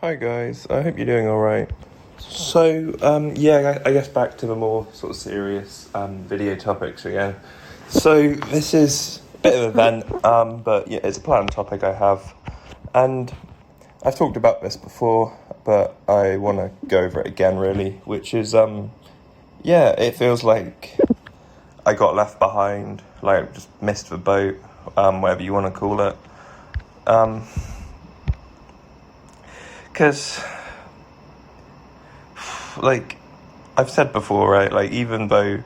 Hi guys, I hope you're doing alright. I guess back to the more sort of serious video topics again. So this is a bit of an event, but yeah, it's a planned topic I have. And I've talked about this before, but I want to go over it again really, which is, it feels like I got left behind, like just missed the boat, whatever you want to call it. Because, like, I've said before, right, like, even though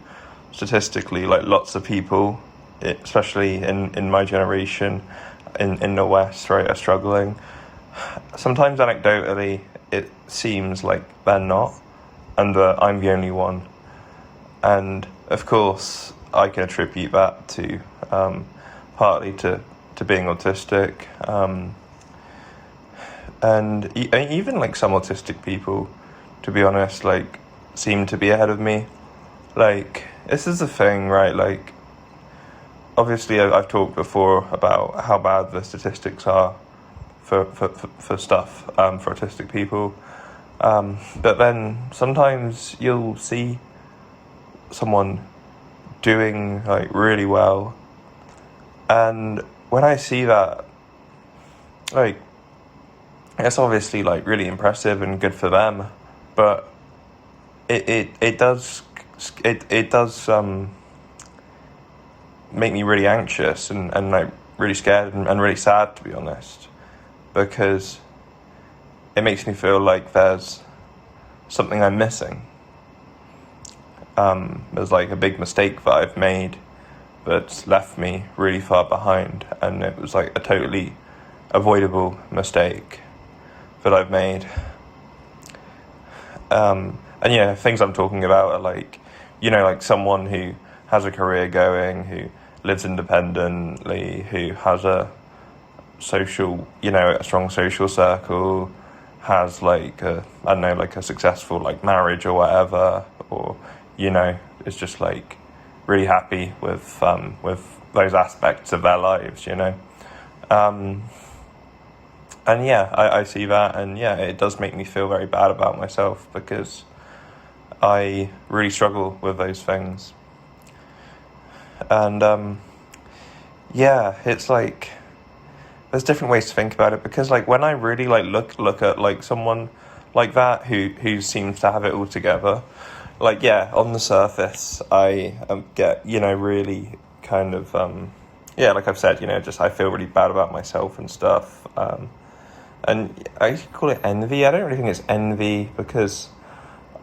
statistically, like, lots of people, especially in my generation, in the West, right, are struggling, sometimes anecdotally, it seems like they're not, and that I'm the only one. And, of course, I can attribute that to, partly to being autistic, and even like some autistic people, to be honest, like seem to be ahead of me. Like, this is the thing, right? Like, obviously I've talked before about how bad the statistics are for stuff, for autistic people, but then sometimes you'll see someone doing like really well, and when I see that, like, it's obviously like really impressive and good for them, but it does make me really anxious and like really scared and really sad, to be honest, because it makes me feel like there's something I'm missing. There's like a big mistake that I've made that's left me really far behind, and it was like a totally avoidable mistake that I've made. And yeah, things I'm talking about are like, like someone who has a career going, who lives independently, who has a social, a strong social circle, has like a successful like marriage or whatever, or, is just like really happy with those aspects of their lives, And yeah, I see that, and yeah, it does make me feel very bad about myself because I really struggle with those things. And it's like there's different ways to think about it, because like when I really like look at like someone like that who seems to have it all together, like yeah, on the surface I get really kind of like I've said, just I feel really bad about myself and stuff. And I used to call it envy. I don't really think it's envy, because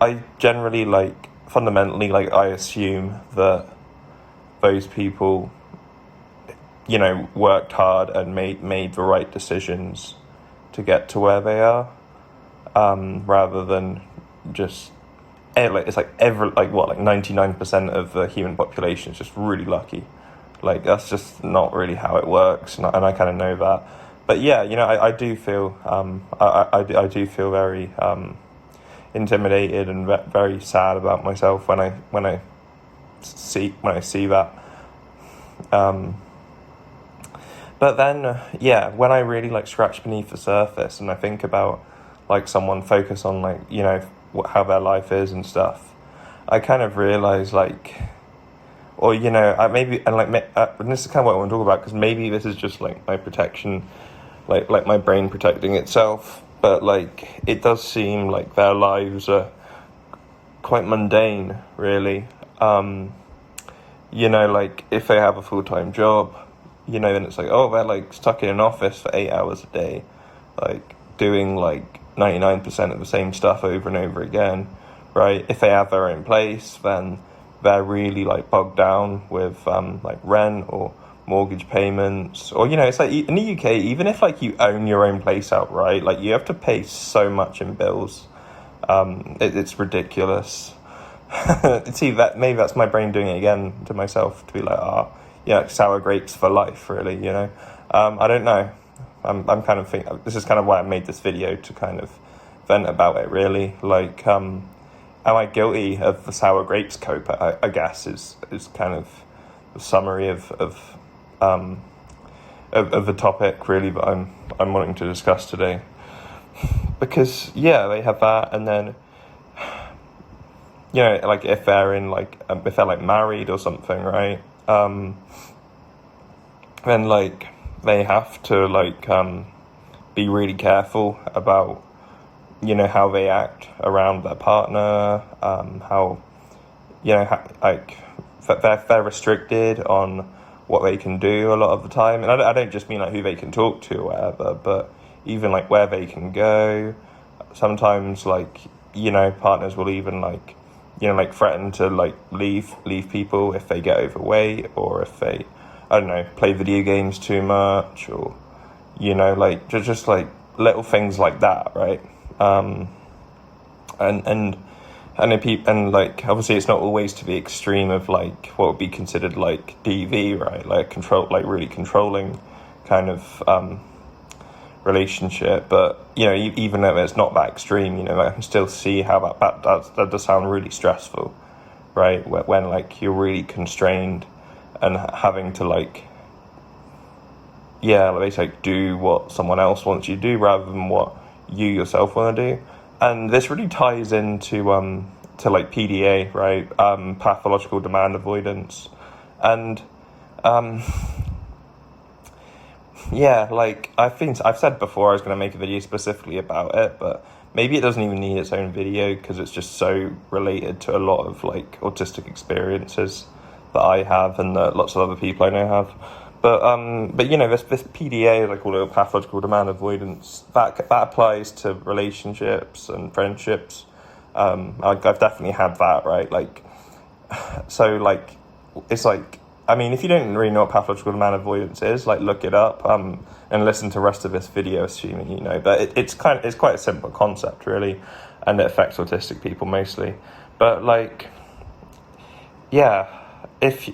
I generally, like, fundamentally, like, I assume that those people, worked hard and made the right decisions to get to where they are, rather than just, it's like 99% of the human population is just really lucky. Like, that's just not really how it works, and I kind of know that. But yeah, I do feel I do feel very intimidated and very sad about myself when I see that. But then when I really like scratch beneath the surface and I think about like someone focus on like how their life is and stuff, I kind of realize like, or I maybe and this is kind of what I want to talk about, because maybe this is just like my protection. Like my brain protecting itself, but like it does seem like their lives are quite mundane, really. Like if they have a full-time job, then it's like, oh, they're like stuck in an office for 8 hours a day, like doing like 99% of the same stuff over and over again, right? If they have their own place, then they're really like bogged down with like rent or mortgage payments, or it's like in the UK, even if like you own your own place outright, like you have to pay so much in bills. It's ridiculous. See, that maybe that's my brain doing it again to myself, to be like, sour grapes for life, really. I don't know. I'm kind of thinking, this is kind of why I made this video, to kind of vent about it, really. Like, am I guilty of the sour grapes cope? I guess is kind of the summary of the topic, really, that I'm wanting to discuss today. because yeah, they have that, and then like if they're in like if they're like married or something, right? Then like they have to like be really careful about how they act around their partner, how like they're restricted on what they can do a lot of the time, and I don't just mean like who they can talk to or whatever, but even like where they can go. Sometimes like partners will even like like threaten to like leave people if they get overweight, or if they, I don't know, play video games too much, or like just like little things like that, right? And like obviously it's not always to the extreme of like what would be considered like DV, right? Like really controlling kind of relationship. But even though it's not that extreme, I can still see how that does sound really stressful, right? When like you're really constrained and having to like basically do what someone else wants you to do rather than what you yourself want to do. And this really ties into to like PDA, right? Pathological demand avoidance. And like I've said before I was going to make a video specifically about it, but maybe it doesn't even need its own video because it's just so related to a lot of like autistic experiences that I have and that lots of other people I know have. But this PDA, like all pathological demand avoidance, that applies to relationships and friendships. I've definitely had that, right? Like, so like, it's like, I mean, if you don't really know what pathological demand avoidance is, like look it up and listen to the rest of this video, assuming you know. But it's quite a simple concept, really, and it affects autistic people mostly. But like, if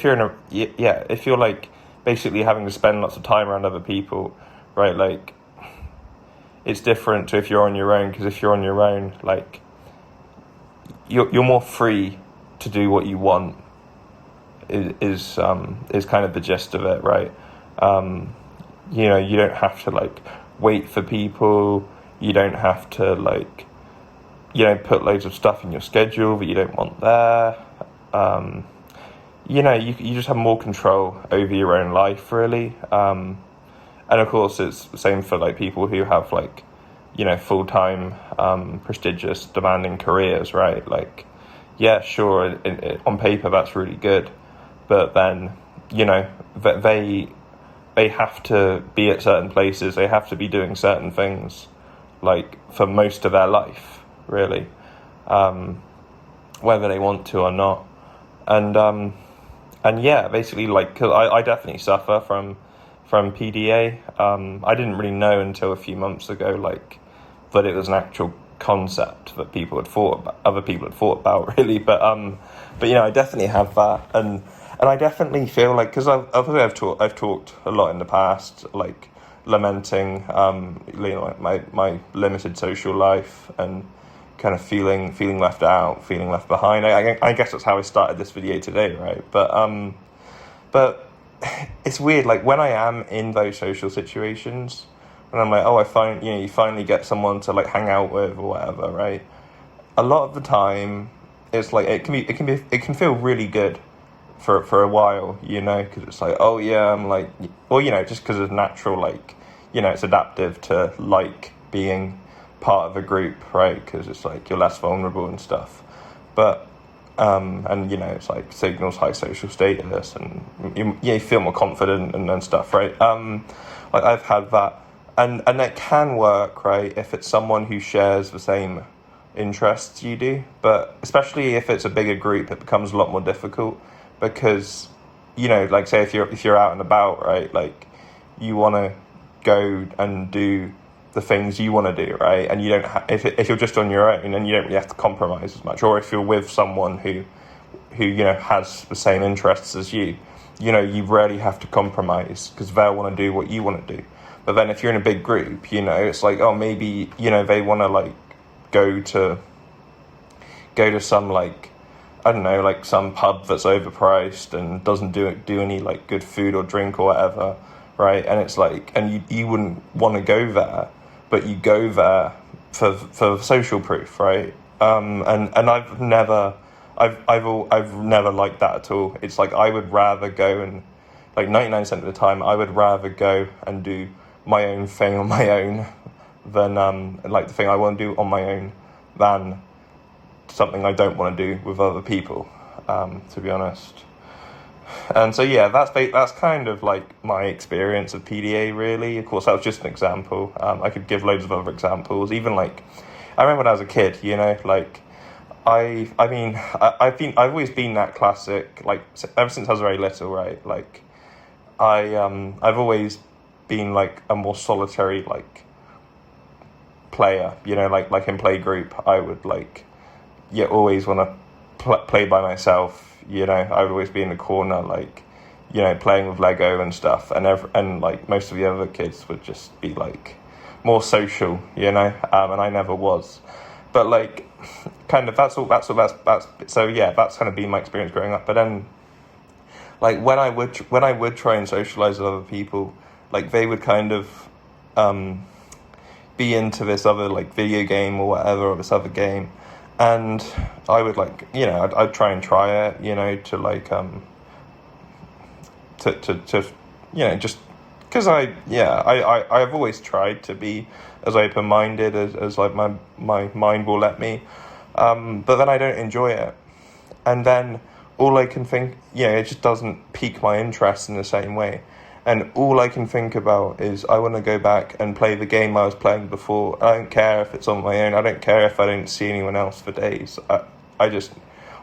you're like basically having to spend lots of time around other people, right? Like, it's different to if you're on your own, because if you're on your own, like, you're more free to do what you want. Is kind of the gist of it, right? You don't have to like wait for people. You don't have to like, put loads of stuff in your schedule that you don't want there. You just have more control over your own life, really. And of course, it's the same for like people who have like, full-time, prestigious, demanding careers, right? Like, yeah, sure, on paper that's really good, but then, they have to be at certain places. They have to be doing certain things, like for most of their life, really, whether they want to or not. And yeah, basically, like, cause I definitely suffer from PDA. I didn't really know until a few months ago, like, that it was an actual concept that other people had thought about, really. But I definitely have that, and I definitely feel like, because I've talked a lot in the past, like lamenting, like my limited social life and kind of feeling left out, feeling left behind. I guess that's how I started this video today, right? But it's weird, like when I am in those social situations, and I'm like, you finally get someone to like hang out with or whatever, right? A lot of the time, it's like it can feel really good for a while, because it's like, oh yeah, I'm like, well, just because it's natural, like, it's adaptive to like being part of a group, right? Because it's like you're less vulnerable and stuff. But and it's like signals high social status, and you feel more confident and stuff, right? Like I've had that, and it can work, right, if it's someone who shares the same interests you do. But especially if it's a bigger group, it becomes a lot more difficult, because like say if you're out and about, right, like you want to go and do the things you want to do, right? And you don't if you're just on your own, and you don't really have to compromise as much. Or if you're with someone who has the same interests as you, you rarely have to compromise, because they'll want to do what you want to do. But then if you're in a big group, it's like, oh, maybe they want to like go to some, like, I don't know, like some pub that's overpriced and doesn't do any like good food or drink or whatever, right? And it's like, and you wouldn't want to go there, but you go there for social proof, right? And I've never liked that at all. It's like I would rather go and, like 99% of the time, I would rather go and do my own thing on my own than like the thing I want to do on my own than something I don't want to do with other people, to be honest. And so yeah, that's kind of like my experience of PDA, really. Of course, that was just an example. I could give loads of other examples. Even like, I remember when I was a kid, you know, like I've always been that classic, like ever since I was very little, right? Like I've always been like a more solitary like player, you know, like in playgroup, I would like always want to play by myself. You know, I would always be in the corner, like, you know, playing with Lego and stuff, and like most of the other kids would just be like more social, you know, and I never was. But like, kind of that's so yeah, that's kind of been my experience growing up. But then, like when I would try and socialize with other people, like they would kind of be into this other like video game or whatever, or this other game. And I would like, you know, I'd try and try it, you know, to like, to you know, just because I've always tried to be as open-minded as like my mind will let me. But then I don't enjoy it. And then all I can think, you know, it just doesn't pique my interest in the same way. And all I can think about is I want to go back and play the game I was playing before. I don't care if it's on my own. I don't care if I don't see anyone else for days. I just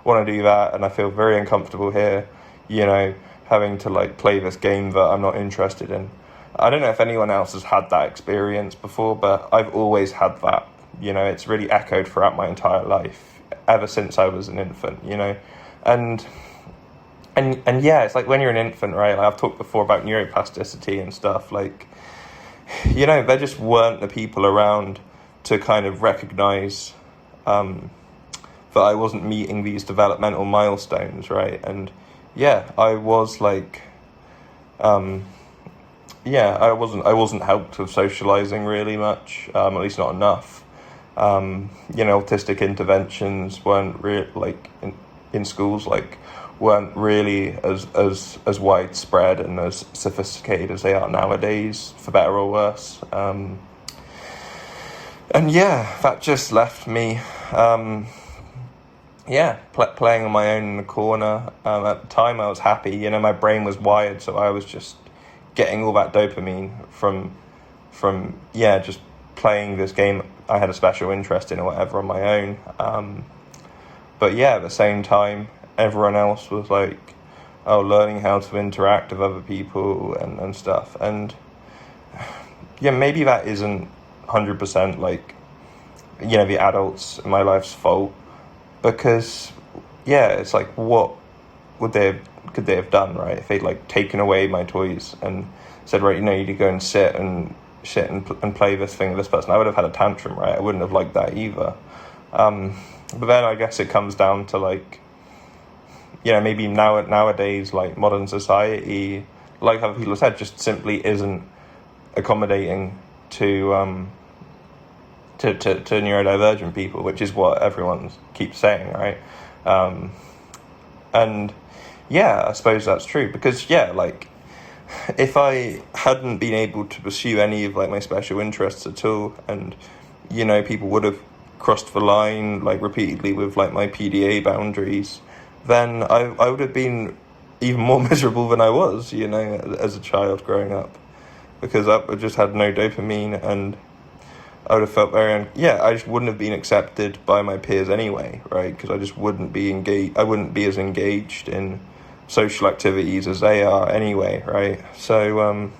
want to do that, and I feel very uncomfortable here, you know, having to like play this game that I'm not interested in. I don't know if anyone else has had that experience before, but I've always had that. You know, it's really echoed throughout my entire life, ever since I was an infant, you know. And yeah, it's like when you're an infant, right? Like I've talked before about neuroplasticity and stuff. Like, you know, there just weren't the people around to kind of recognize that I wasn't meeting these developmental milestones, right? And yeah, I was like, I wasn't helped with socializing really much, at least not enough. You know, autistic interventions weren't like in schools, like, weren't really as widespread and as sophisticated as they are nowadays, for better or worse. And yeah, that just left me, playing on my own in the corner. At the time, I was happy. You know, my brain was wired, so I was just getting all that dopamine from just playing this game I had a special interest in or whatever on my own. But yeah, at the same time, everyone else was like, learning how to interact with other people and stuff. And yeah, maybe that isn't 100% like, you know, the adults in my life's fault, because yeah, it's like, what could they have done, right? If they'd like taken away my toys and said, right, you know, you need to go and sit and play this thing with this person, I would have had a tantrum, right? I wouldn't have liked that either. But then I guess it comes down to like, you know, maybe nowadays, like modern society, like other people said, just simply isn't accommodating to neurodivergent people, which is what everyone keeps saying, right? And yeah, I suppose that's true, because yeah, like if I hadn't been able to pursue any of like my special interests at all, and you know, people would have crossed the line like repeatedly with like my PDA boundaries, then I would have been even more miserable than I was, you know, as a child growing up, because I just had no dopamine, and I would have felt I just wouldn't have been accepted by my peers anyway, right? Because I just wouldn't be engaged. I wouldn't be as engaged in social activities as they are anyway, right? So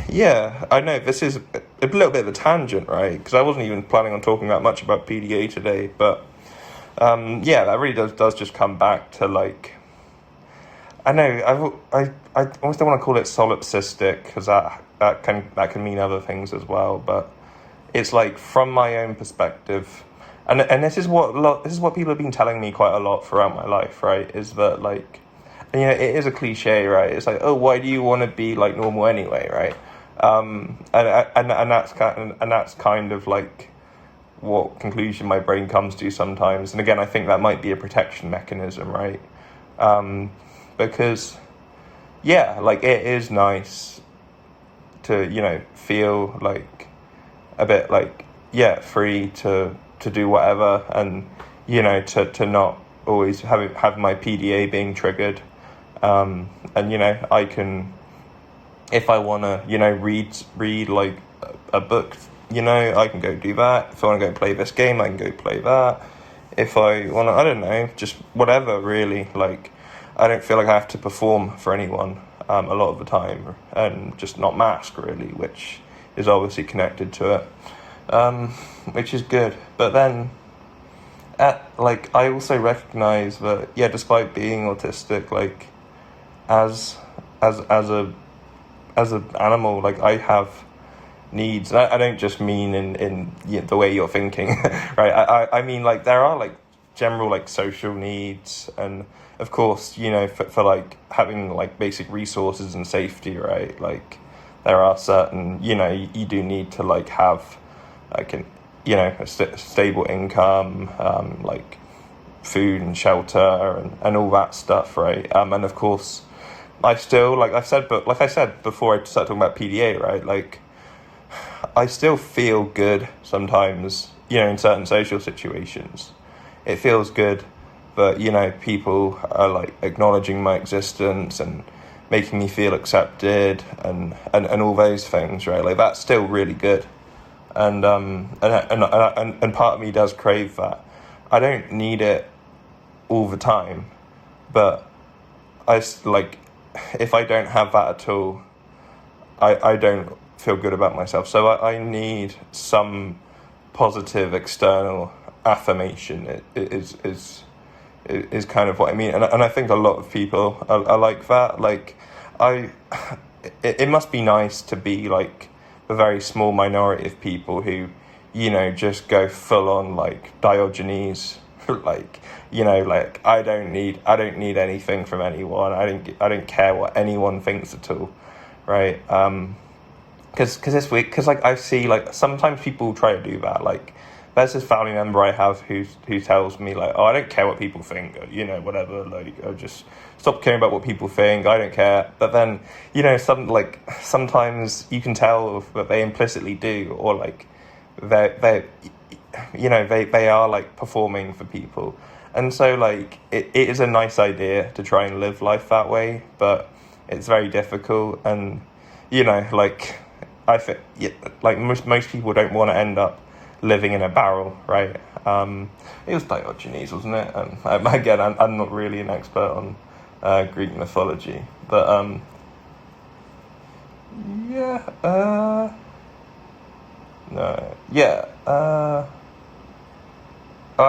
yeah, I know this is a little bit of a tangent, right? Because I wasn't even planning on talking that much about PDA today, but yeah, that really does just come back to like, I know I almost don't want to call it solipsistic, because that can mean other things as well, but it's like from my own perspective, and this is what people have been telling me quite a lot throughout my life, right? Is that like, and, you know, it is a cliche, right? It's like, oh, why do you want to be like normal anyway, right? And that's kind of like what conclusion my brain comes to sometimes. And again, I think that might be a protection mechanism, right? Because yeah, like it is nice to, feel like a bit like, yeah, free to do whatever, and to not always have my PDA being triggered. And I can, if I want to read like a book, I can go do that. If I want to go play this game, I can go play that. If I want to, I don't know, just whatever, really. Like, I don't feel like I have to perform for anyone a lot of the time, and just not mask, really, which is obviously connected to it, which is good. But then, I also recognise that, yeah, despite being autistic, like, as an animal, like, I have needs. I don't just mean in the way you're thinking, right? I mean, like, there are like general like social needs, and of course, for like having like basic resources and safety, right? Like, there are certain, you do need to like have like a stable income, like food and shelter and all that stuff, right? And of course, I still, like I said before I started talking about PDA, right? Like, I still feel good sometimes, in certain social situations. It feels good that, people are like acknowledging my existence and making me feel accepted and all those things, right? Like, that's still really good. And part of me does crave that. I don't need it all the time, but like, if I don't have that at all, I don't feel good about myself. So I need some positive external affirmation. It is kind of what I mean, and I think a lot of people are like that. Like, it must be nice to be like a very small minority of people who, just go full on like Diogenes, like, like, I don't need anything from anyone. I don't care what anyone thinks at all, right? Because this week, because like I see like sometimes people try to do that. Like, there's this family member I have who tells me like, oh, I don't care what people think, whatever. Like, I just stop caring about what people think. I don't care. But then, sometimes you can tell that they implicitly do, or like they are like performing for people. And so like it is a nice idea to try and live life that way, but it's very difficult. And like, I think, like most people don't want to end up living in a barrel, right? It was Diogenes, wasn't it? And again, I'm not really an expert on Greek mythology, but I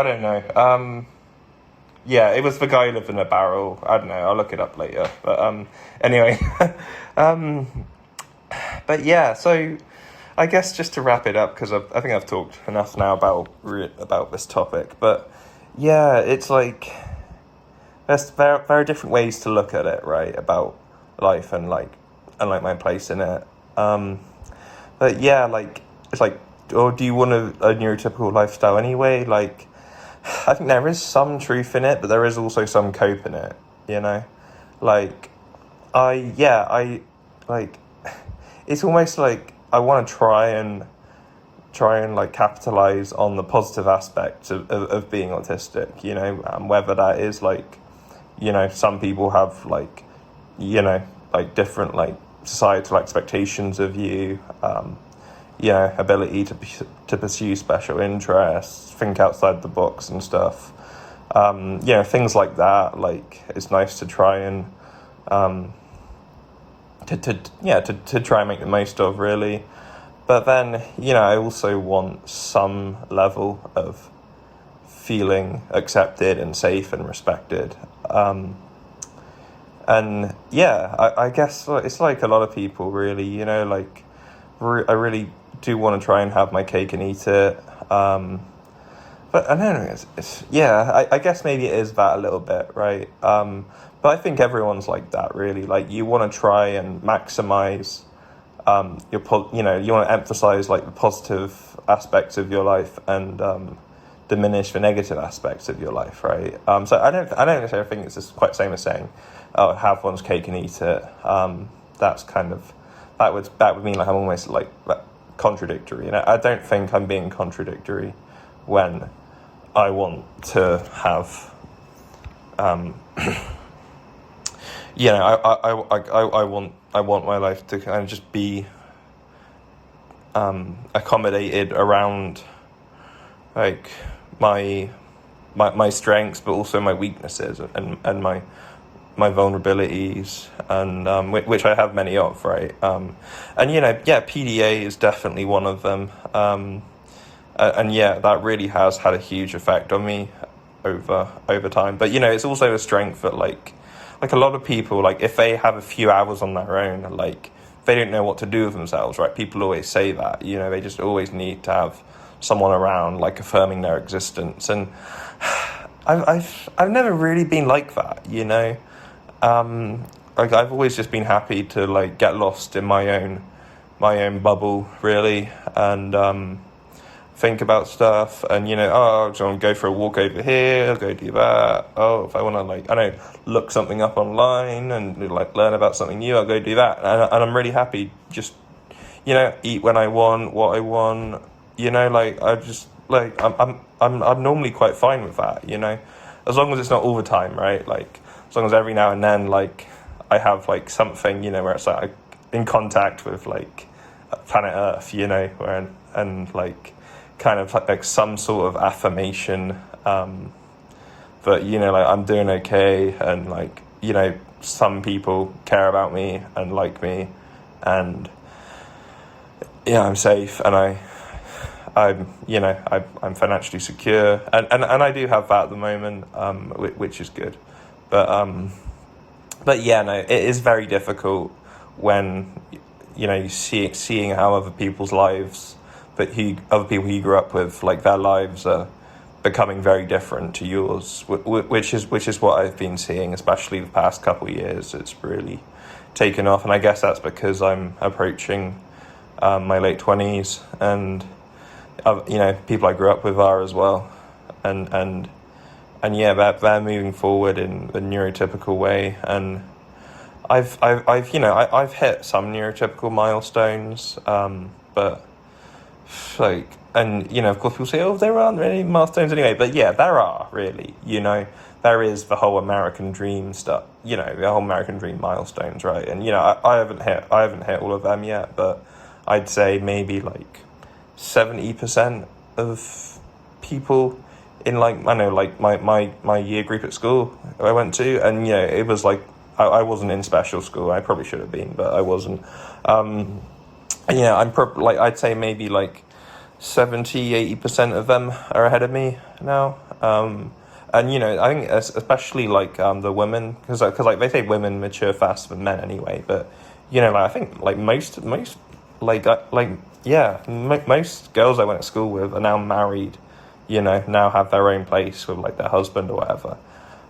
don't know. Yeah, it was the guy who lived in a barrel. I don't know. I'll look it up later. But anyway, but yeah. So I guess just to wrap it up, because I think I've talked enough now about this topic. But yeah, it's like there's very different ways to look at it, right? About life and my place in it. But yeah, like, it's like, or do you want a neurotypical lifestyle anyway? Like, I think there is some truth in it, but there is also some cope in it, Like, I like, it's almost like I want to try and like capitalize on the positive aspects of being autistic, whether that is like, some people have like, like different like societal expectations of you, ability to pursue special interests, think outside the box and stuff. Things like that. Like, it's nice to try and to try and make the most of, really. But then, I also want some level of feeling accepted and safe and respected. And yeah, I guess it's like a lot of people, really, like, I really do want to try and have my cake and eat it. But I don't know, I guess maybe it is that a little bit, right? But I think everyone's like that, really. Like, you want to try and maximize you want to emphasize like the positive aspects of your life and diminish the negative aspects of your life, right? So I don't necessarily think it's just quite the same as saying, oh, have one's cake and eat it. That's kind of that would mean like I'm almost like contradictory, and I don't think I'm being contradictory when I want to have, I want my life to kind of just be accommodated around like my strengths, but also my weaknesses and my vulnerabilities, and which I have many of, right? And PDA is definitely one of them. And that really has had a huge effect on me over time. But it's also a strength that like a lot of people, like if they have a few hours on their own, like they don't know what to do with themselves, right? People always say that, they just always need to have someone around, like affirming their existence. And I've never really been like that, like I've always just been happy to like get lost in my own bubble, really, and think about stuff, and I just want to go for a walk over here, I'll go do that. Oh, if I want to like look something up online and like learn about something new, I'll go do that, and I'm really happy just eat when I want, what I want, like I just like I'm normally quite fine with that, as long as it's not all the time, right? Like as long as every now and then like I have like something where it's like in contact with like planet Earth, where and like kind of like some sort of affirmation that like I'm doing okay, and like some people care about me and like me, and I'm safe, and I'm financially secure, and I do have that at the moment, which is good, but it is very difficult when you seeing how other people's lives, but other people you grew up with, like their lives are becoming very different to yours, which is what I've been seeing, especially the past couple of years. It's really taken off, and I guess that's because I'm approaching my late 20s, and people I grew up with are as well, and they're moving forward in a neurotypical way, and I've hit some neurotypical milestones, but like, and of course people say, oh, there aren't really milestones anyway, but there are really, there is the whole American dream stuff, the whole American dream milestones, right? And I haven't hit all of them yet, but I'd say maybe like 70% of people in like my year group at school I went to, and it was like I wasn't in special school. I probably should have been, but I wasn't. I'm I'd say maybe like 70-80% of them are ahead of me now. And I think especially like the women, because like they say women mature faster than men anyway. But I think like most girls I went to school with are now married. Now have their own place with like their husband or whatever,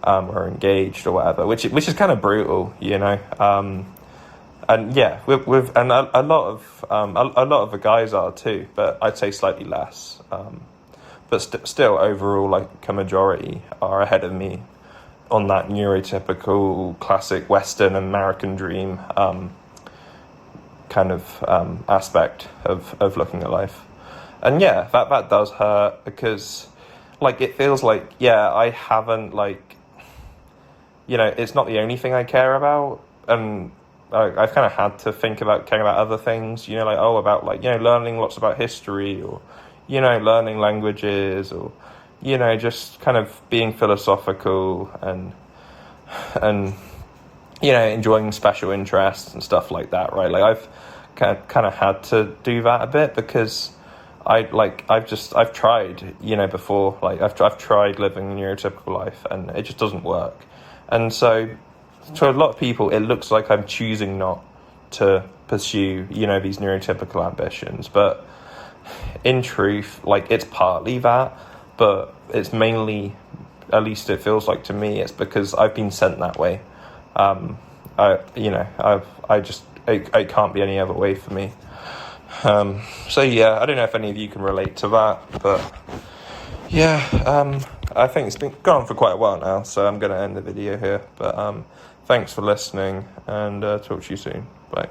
or engaged or whatever, which is kind of brutal, and with and a lot of the guys are too, but I'd say slightly less, but still overall like a majority are ahead of me on that neurotypical classic Western American dream kind of aspect of looking at life. And that does hurt, because like it feels like I haven't like it's not the only thing I care about, and I've kind of had to think about caring about other things, about like learning lots about history, or learning languages, or just kind of being philosophical, and enjoying special interests and stuff like that, right? Like I've kind of had to do that a bit, because I've tried, before, like I've tried living a neurotypical life, and it just doesn't work. And so to a lot of people, it looks like I'm choosing not to pursue, these neurotypical ambitions. But in truth, like it's partly that, but it's mainly, at least it feels like to me, it's because I've been sent that way. it can't be any other way for me. So yeah, I don't know if any of you can relate to that, but yeah, I think it's been gone for quite a while now, so I'm going to end the video here. But thanks for listening, and talk to you soon. Bye.